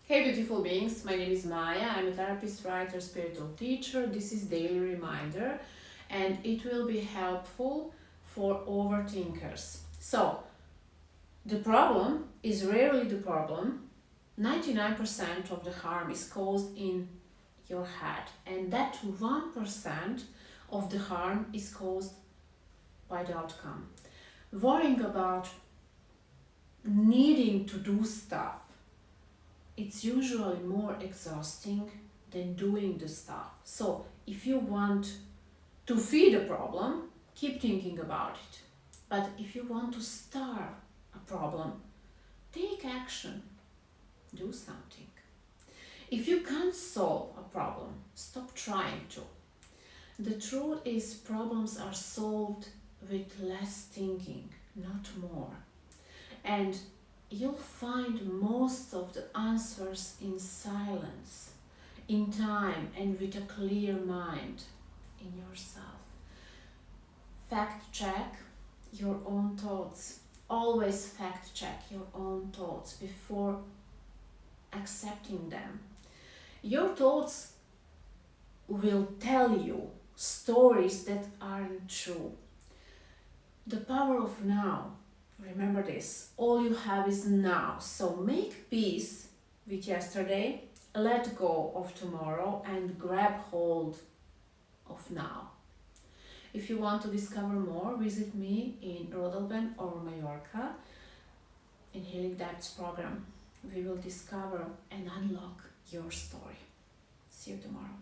Hey beautiful beings, my name is Maja. I'm a therapist, writer, spiritual teacher. This is daily reminder and it will be helpful for overthinkers. So, the problem is rarely the problem. 99% of the harm is caused in your head, and that 1% of the harm is caused by the outcome. Worrying about needing to do stuff, it's usually more exhausting than doing the stuff. So if you want to feed a problem, keep thinking about it. But if you want to starve a problem, take action, do something. If you can't solve a problem, stop trying to. The truth is, problems are solved with less thinking, not more. And you'll find most of the answers in silence, in time, and with a clear mind in yourself. Fact check your own thoughts. Always fact check your own thoughts before accepting them. Your thoughts will tell you stories that aren't true. The power of now. Remember this, all you have is now. So make peace with yesterday, let go of tomorrow, and grab hold of now. If you want to discover more, visit me in Rodelben or Mallorca in Healing Depths program. We will discover and unlock your story. See you tomorrow.